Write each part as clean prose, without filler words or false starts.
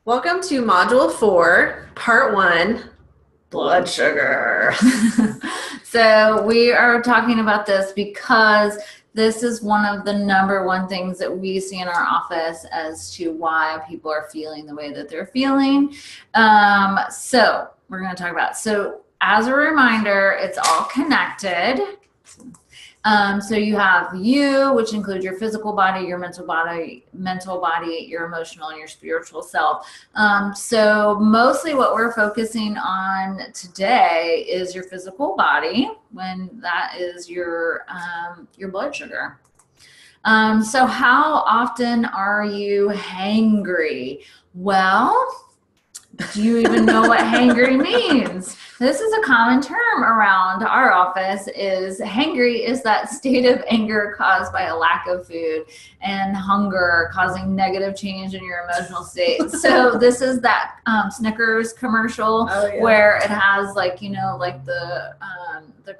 Welcome to Module 4, Part 1, Blood Sugar. So we are talking about this because this is one of the number one things that we see in our office as to why people are feeling the way that they're feeling. So we're going to talk about, so as a reminder, it's all connected. So you have you, which includes your physical body, your mental body, your emotional, and your spiritual self. So mostly what we're focusing on today is your physical body, when that is your blood sugar. So how often are you hangry? Well, do you even know what hangry means? This is a common term around our office. Is hangry is that state of anger caused by a lack of food, and hunger causing negative change in your emotional state. So this is that Snickers commercial where it has like the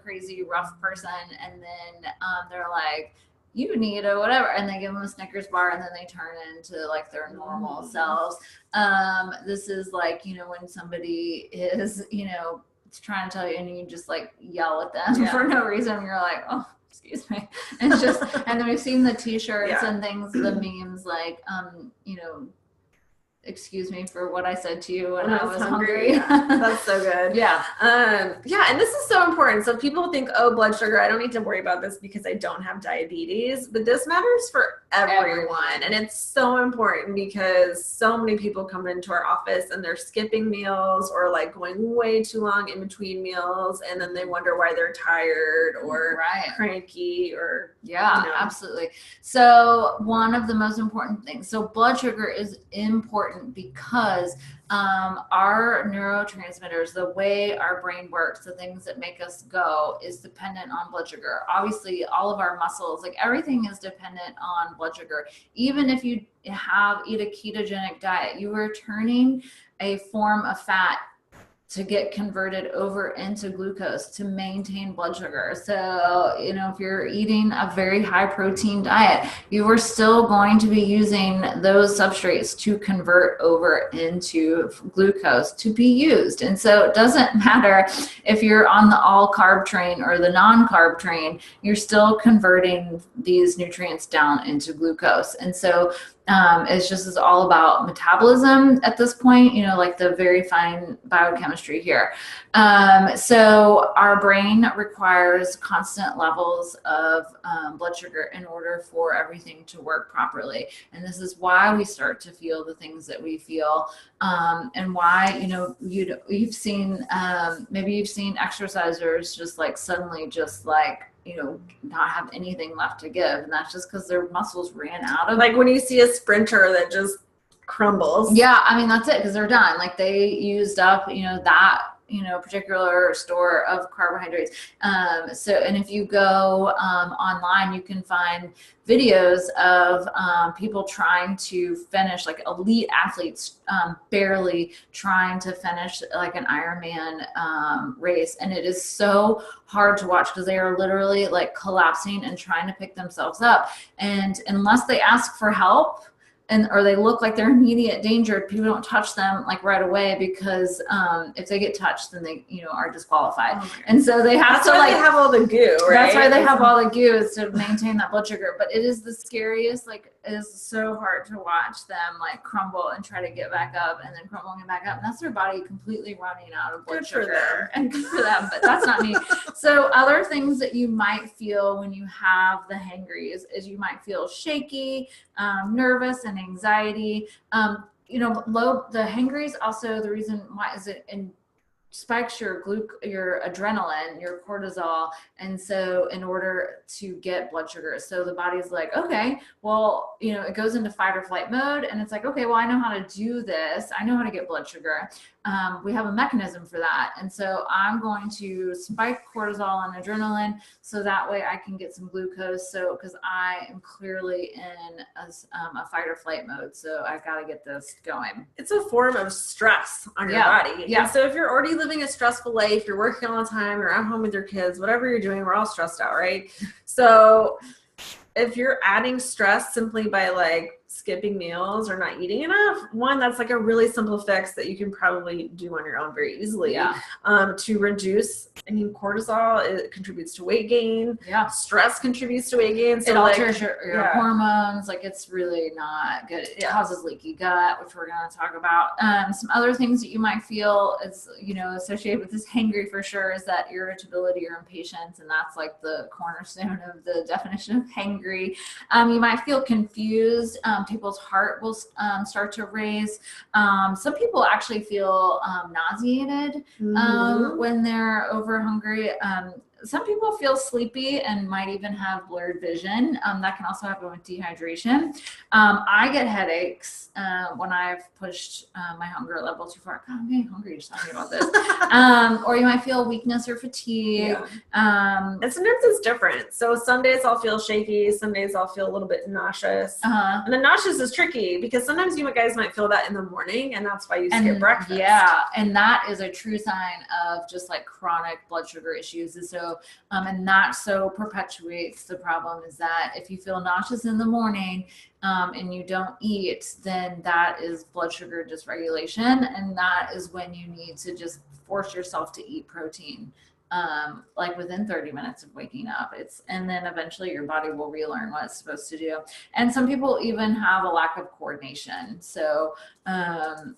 crazy rough person, and then they're like, you need a whatever, and they give them a Snickers bar, and then they turn into like their normal selves. This is like, when somebody is, trying to tell you, and you just like yell at them for no reason. You're like, oh, excuse me. And it's just, and then we've seen the t-shirts and things, the memes, like, excuse me for what I said to you when I was hungry. That's so good. Yeah. And this is so important. So people think, oh, blood sugar, I don't need to worry about this because I don't have diabetes, but this matters for everyone. And it's so important because so many people come into our office and they're skipping meals or like going way too long in between meals. And then they wonder why they're tired or cranky or. Absolutely. So one of the most important things, so blood sugar is important because our neurotransmitters, the way our brain works, the things that make us go, is dependent on blood sugar. Obviously, all of our muscles, like everything is dependent on blood sugar. Even if you eat a ketogenic diet, you are turning a form of fat to get converted over into glucose to maintain blood sugar. So, if you're eating a very high protein diet, you are still going to be using those substrates to convert over into glucose to be used. And so it doesn't matter if you're on the all carb train or the non-carb train, you're still converting these nutrients down into glucose. And so it's all about metabolism at this point, like the very fine biochemistry here. So our brain requires constant levels of blood sugar in order for everything to work properly. And this is why we start to feel the things that we feel, and why, you've seen, maybe you've seen exercisers just like suddenly just like, not have anything left to give. And that's just because their muscles ran out of. Like when you see a sprinter that just crumbles. Yeah, I mean, that's it, because they're done. Like they used up, that particular store of carbohydrates. And if you go online, you can find videos of people trying to finish, like elite athletes barely trying to finish like an Ironman race. And it is so hard to watch because they are literally like collapsing and trying to pick themselves up. And unless they ask for help, or they look like they're in immediate danger, people don't touch them like right away, because if they get touched, then they are disqualified. And so they have to like, they have all the goo, right? That's why they have all the goo, is to maintain that blood sugar. But it is the scariest. Like, it is so hard to watch them like crumble and try to get back up, and then crumble and back up. And that's their body completely running out of blood sugar. And good for them, but that's not me. So other things that you might feel when you have the hangries is you might feel shaky, nervous, and anxiety. The hangries, also the reason why is it spikes your adrenaline, your cortisol, and so in order to get blood sugar. So the body's like, okay, well, it goes into fight or flight mode, and it's like, okay, well, I know how to do this. I know how to get blood sugar. We have a mechanism for that. And so I'm going to spike cortisol and adrenaline so that way I can get some glucose. So, because I am clearly in a fight or flight mode. So I've got to get this going. It's a form of stress on your body. Yeah. And so if you're already living a stressful life, you're working all the time, you're at home with your kids, whatever you're doing, we're all stressed out, right? So if you're adding stress simply by like skipping meals or not eating enough, one, that's like a really simple fix that you can probably do on your own very easily. To reduce, cortisol, it contributes to weight gain. Stress contributes to weight gain. So it alters your hormones. Like, it's really not good. It causes leaky gut, which we're going to talk about. Some other things that you might feel is, associated with this hangry for sure is that irritability or impatience. And that's like the cornerstone of the definition of hangry. You might feel confused. People's heart will start to race. Some people actually feel nauseated when they're over hungry. Some people feel sleepy and might even have blurred vision. That can also happen with dehydration. I get headaches when I've pushed my hunger level too far. God, I'm getting hungry just talking about this. Or you might feel weakness or fatigue. And sometimes it's different. So some days I'll feel shaky. Some days I'll feel a little bit nauseous. And the nauseous is tricky because sometimes you guys might feel that in the morning, and that's why you skip breakfast. Yeah, and that is a true sign of just like chronic blood sugar issues. And so and that so perpetuates the problem is that if you feel nauseous in the morning and you don't eat, then that is blood sugar dysregulation. And that is when you need to just force yourself to eat protein, like within 30 minutes of waking up. And then eventually your body will relearn what it's supposed to do. And some people even have a lack of coordination. So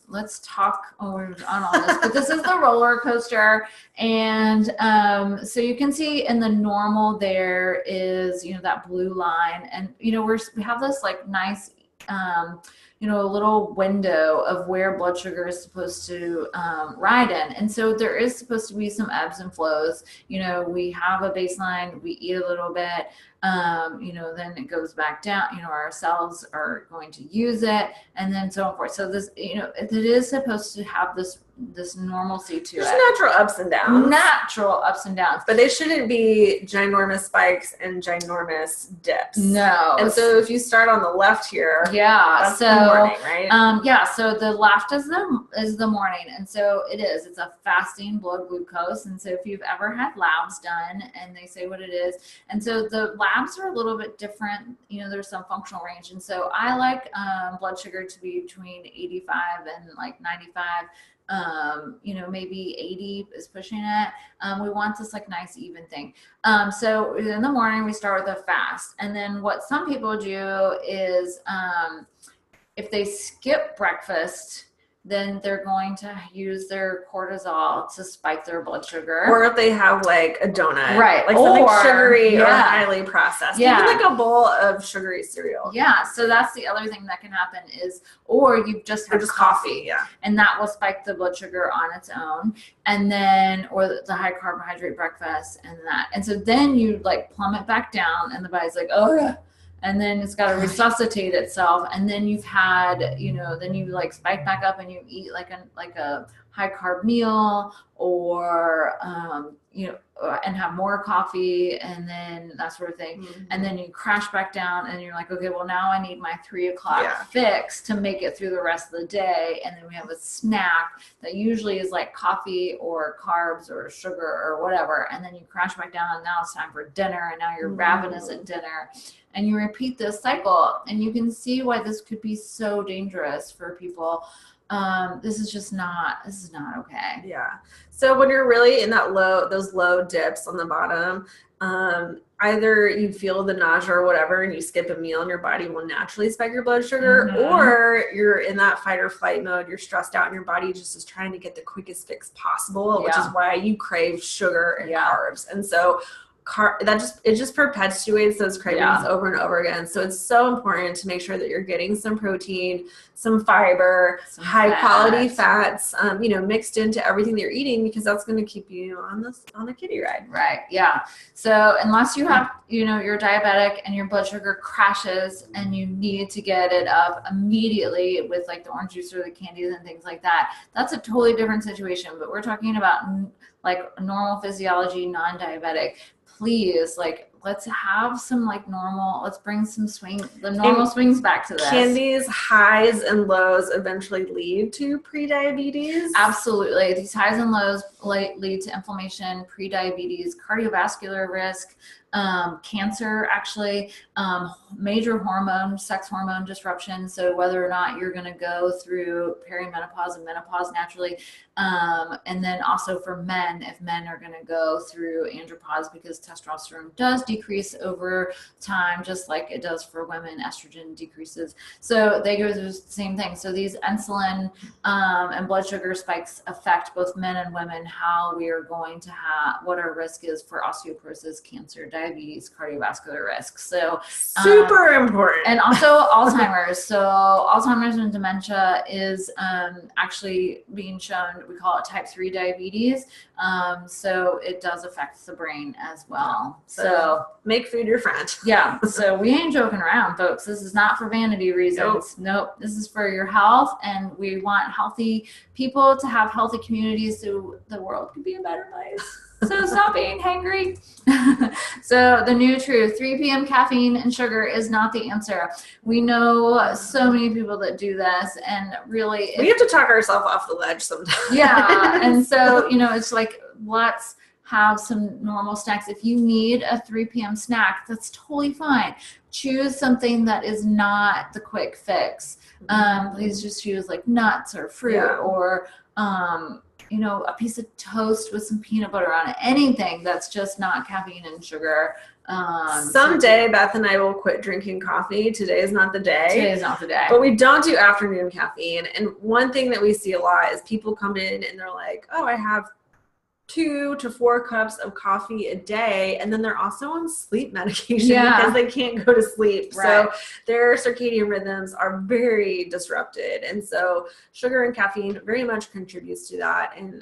let's talk on all this, but this is the roller coaster. And so you can see in the normal, there is, that blue line, and, we have this like nice, a little window of where blood sugar is supposed to ride in. And so there is supposed to be some ebbs and flows. We have a baseline, we eat a little bit, then it goes back down, our cells are going to use it, and then so forth. So this, it is supposed to have this normalcy to There's it. natural ups and downs. Natural ups and downs. But they shouldn't be ginormous spikes and ginormous dips. No. And so if you start on the left here, that's the morning, right? So the left is the morning. And so it's a fasting blood glucose. And so if you've ever had labs done and they say what it is, and so the labs are a little bit different, there's some functional range. And so I like blood sugar to be between 85 and like 95. Maybe 80 is pushing it. We want this like nice even thing. So in the morning we start with a fast, and then what some people do is if they skip breakfast, then they're going to use their cortisol to spike their blood sugar. Or if they have like a donut. Right. Like something sugary or highly processed. Yeah. Even like a bowl of sugary cereal. Yeah. So that's the other thing that can happen is, or you've just had coffee. Yeah. And that will spike the blood sugar on its own. And then, or the high carbohydrate breakfast and that. And so then you like plummet back down and the body's like, oh yeah. And then it's got to resuscitate itself. And then you've had, then you like spike back up and you eat like a high carb meal or, and have more coffee and then that sort of thing. Mm-hmm. And then you crash back down and you're like, okay, well now I need my 3 o'clock fix to make it through the rest of the day. And then we have a snack that usually is like coffee or carbs or sugar or whatever. And then you crash back down and now it's time for dinner. And now you're ravenous at dinner. And you repeat this cycle, and you can see why this could be so dangerous for people. This is not okay. Yeah. So when you're really in those low dips on the bottom, either you feel the nausea or whatever, and you skip a meal and your body will naturally spike your blood sugar, or you're in that fight or flight mode, you're stressed out and your body just is trying to get the quickest fix possible, which is why you crave sugar and carbs. And so it just perpetuates those cravings over and over again. So it's so important to make sure that you're getting some protein, some fiber, high quality fats, mixed into everything that you're eating, because that's going to keep you on the kiddie ride. Right. Yeah. So unless you have, you're diabetic and your blood sugar crashes and you need to get it up immediately with like the orange juice or the candies and things like that, that's a totally different situation. But we're talking about like normal physiology, non-diabetic. Please, like, let's have some like normal, let's bring some the normal swings back to this. Can these highs and lows eventually lead to prediabetes? Absolutely. These highs and lows lead to inflammation, prediabetes, cardiovascular risk, cancer, actually, major sex hormone disruption. So whether or not you're going to go through perimenopause and menopause naturally, and then also for men, if men are going to go through andropause, because testosterone does decrease over time, just like it does for women, estrogen decreases. So they go through the same thing. So these insulin and blood sugar spikes affect both men and women, how we are going to have, what our risk is for osteoporosis, cancer, diabetes, cardiovascular risk. So super important. And also Alzheimer's. So Alzheimer's and dementia is actually being shown, we call it type 3 diabetes. So it does affect the brain as well. So make food your friend. Yeah. So we ain't joking around, folks. This is not for vanity reasons. Nope. This is for your health, and we want healthy people to have healthy communities so the world could be a better place. So stop being hangry. So the new truth, 3 p.m. caffeine and sugar is not the answer. We know so many people that do this, and really we have to talk ourselves off the ledge sometimes. Yeah. And so, it's like, let's have some normal snacks. If you need a 3 p.m. snack, that's totally fine. Choose something that is not the quick fix. Please just choose like nuts or fruit or, a piece of toast with some peanut butter on it. Anything that's just not caffeine and sugar. Someday Beth and I will quit drinking coffee. Today is not the day. Today is not the day. But we don't do afternoon caffeine. And one thing that we see a lot is people come in and they're like, oh, I have 2 to 4 cups of coffee a day, and then they're also on sleep medication because they can't go to sleep. Right. So their circadian rhythms are very disrupted, and so sugar and caffeine very much contributes to that. And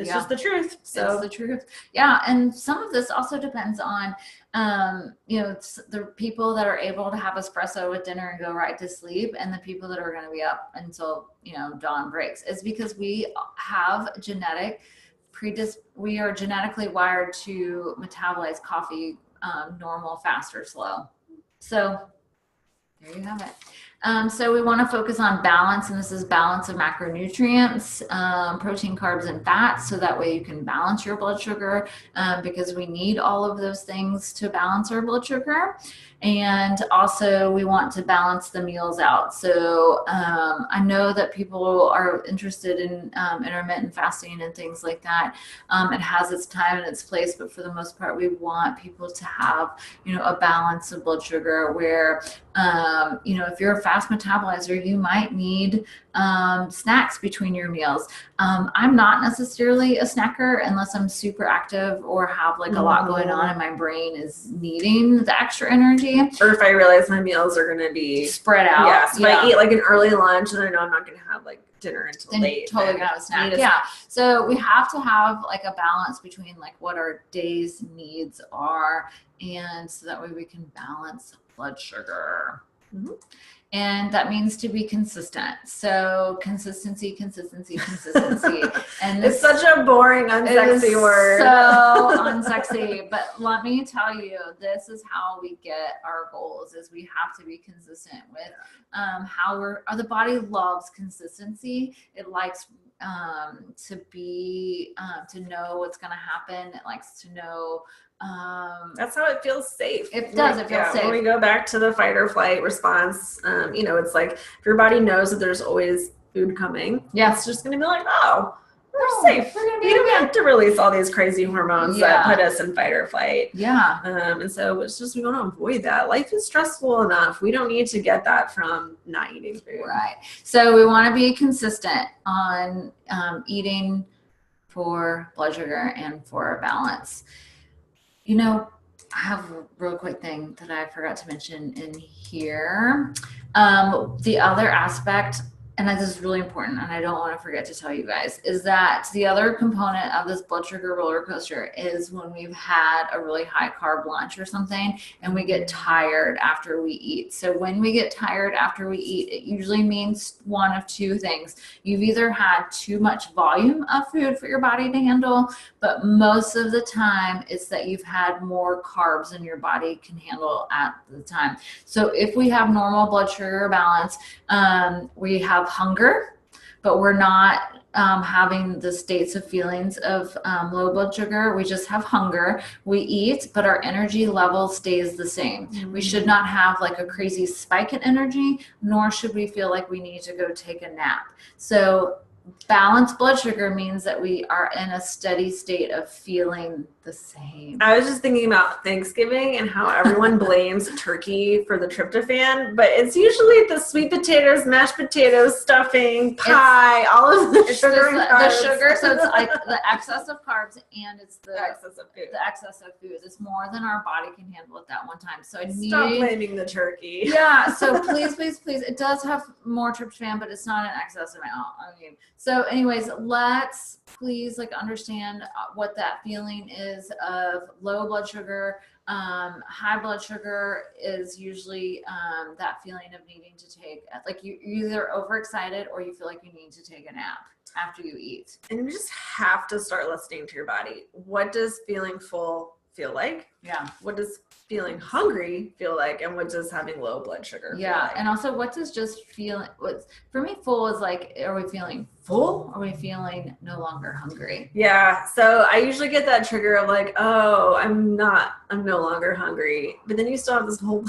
it's just the truth. So it's the truth. Yeah. And some of this also depends on, the people that are able to have espresso with dinner and go right to sleep, and the people that are going to be up until, dawn breaks. It's because we have we are genetically wired to metabolize coffee, normal, fast, or slow. So there you have it. So we want to focus on balance, and this is balance of macronutrients, protein, carbs, and fats, so that way you can balance your blood sugar, because we need all of those things to balance our blood sugar. And also we want to balance the meals out. So I know that people are interested in intermittent fasting and things like that. It has its time and its place, but for the most part, we want people to have, a balance of blood sugar where, if you're a fast metabolizer, you might need snacks between your meals. I'm not necessarily a snacker unless I'm super active or have like a lot going on and my brain is needing the extra energy. Or if I realize my meals are going to be spread out. Yeah. So if I eat like an early lunch and I know I'm not going to have like dinner until then late. Totally gonna have a snack. Yeah. So we have to have like a balance between like what our day's needs are, and so that way we can balance blood sugar. Mm-hmm. And that means to be consistent. So consistency. And it's such a boring, unsexy word. So unsexy. But let me tell you, this is how we get our goals, is we have to be consistent with the body loves consistency. It likes to know what's going to happen. It likes to know. That's how it feels safe. It does. It feels safe. When we go back to the fight or flight response, it's like if your body knows that there's always food coming, it's just going to be like, we're safe. We don't have to release all these crazy hormones that put us in fight or flight. Yeah. And so it's just, we want to avoid that. Life is stressful enough. We don't need to get that from not eating food. Right. So we want to be consistent on eating for blood sugar and for balance. I have a real quick thing that I forgot to mention in here. The other aspect and this is really important, and I don't want to forget to tell you guys, is that the other component of this blood sugar roller coaster is when we've had a really high carb lunch or something and we get tired after we eat. So when we get tired after we eat, it usually means one of two things. You've either had too much volume of food for your body to handle, but most of the time it's that you've had more carbs than your body can handle at the time. So if we have normal blood sugar balance, we have hunger, but we're not having the states of feelings of low blood sugar. We just have hunger. We eat, but our energy level stays the same. We should not have like a crazy spike in energy, nor should we feel like we need to go take a nap. So balanced blood sugar means that we are in a steady state of feeling the same. I was just thinking about Thanksgiving and how everyone blames turkey for the tryptophan, but it's usually the sweet potatoes, mashed potatoes, stuffing, pie, all of the sugar. The sugar, so it's like the excess of carbs and it's the excess of food. The excess of food. It's more than our body can handle at that one time. So Stop blaming the turkey. Yeah. So please, it does have more tryptophan, but it's not an excess amount. I mean, so anyways, let's please like understand what that feeling is of low blood sugar. High blood sugar is usually that feeling of needing to take, like you're either overexcited or you feel like you need to take a nap after you eat. And you just have to start listening to your body. What does feeling full feel like? Yeah. What does feeling hungry feel like? And what does having low blood sugar feel like? And also what does just feeling, for me, full is like, are we feeling full? Are we feeling no longer hungry? Yeah. So I usually get that trigger of like, oh, I'm no longer hungry. But then you still have this whole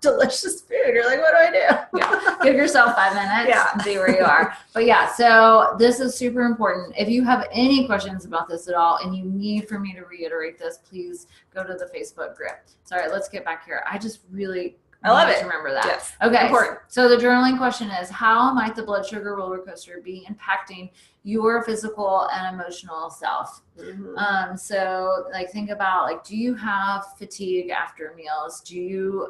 delicious food. You're like, what do I do? Yeah. Give yourself 5 minutes and see where you are. But yeah, so this is super important. If you have any questions about this at all and you need for me to reiterate this, please go to the Facebook group. Sorry, let's get back here. I just really love it. Remember that. Yes. Okay. Important. So the journaling question is, how might the blood sugar roller coaster be impacting your physical and emotional self? Mm-hmm. So like think about like, do you have fatigue after meals? Do you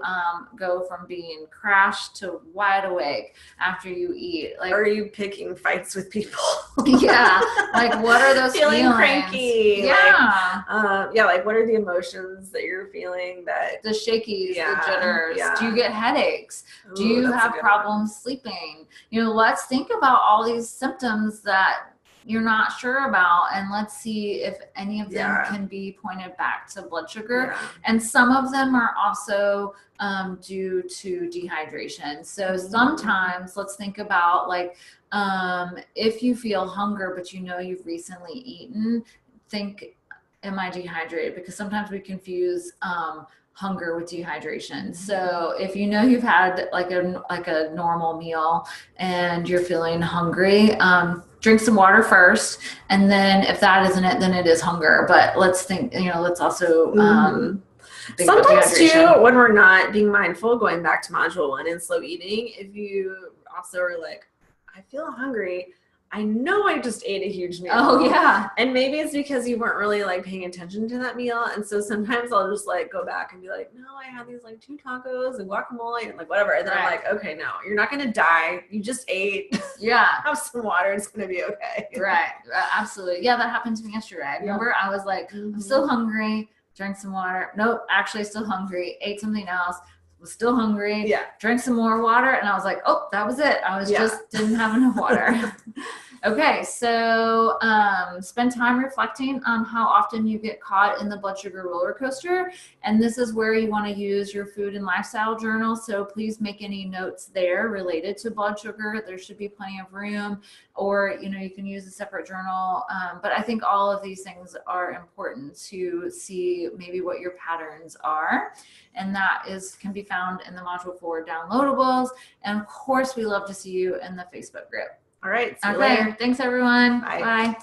go from being crashed to wide awake after you eat? Like, are you picking fights with people? Yeah. Like what are those feeling feelings? cranky? Yeah. Like what are the emotions that you're feeling? That the shakies, the jitters. Yeah. Do you get headaches? Do you have problems sleeping? Let's think about all these symptoms that you're not sure about, and let's see if any of them can be pointed back to blood sugar. And some of them are also due to dehydration. So sometimes let's think about like if you feel hunger but you've recently eaten, think, am I dehydrated? Because sometimes we confuse hunger with dehydration. So if you've had like a normal meal and you're feeling hungry, drink some water first, and then if that isn't it, then it is hunger. But let's think, let's also think sometimes too, when we're not being mindful, going back to module 1 in slow eating, if you also are like, I feel hungry, I know I just ate a huge meal. Oh yeah. And maybe it's because you weren't really like paying attention to that meal. And so sometimes I'll just like go back and be like, no, I had these like 2 tacos and guacamole and like whatever. And then I'm like, okay, no, you're not going to die. You just ate. Yeah. Have some water. It's going to be okay. Right. Absolutely. Yeah. That happened to me yesterday. I remember I was like, I'm still hungry. Drank some water. Nope. Actually still hungry. Ate something else. Was still hungry. Yeah. Drank some more water. And I was like, oh, that was it. I was just didn't have enough water. Okay, so spend time reflecting on how often you get caught in the blood sugar roller coaster. And this is where you want to use your food and lifestyle journal. So please make any notes there related to blood sugar. There should be plenty of room, or, you can use a separate journal. But I think all of these things are important to see maybe what your patterns are. And that can be found in the Module 4 downloadables. And of course, we love to see you in the Facebook group. All right. See you later. Thanks, everyone. Bye. Bye.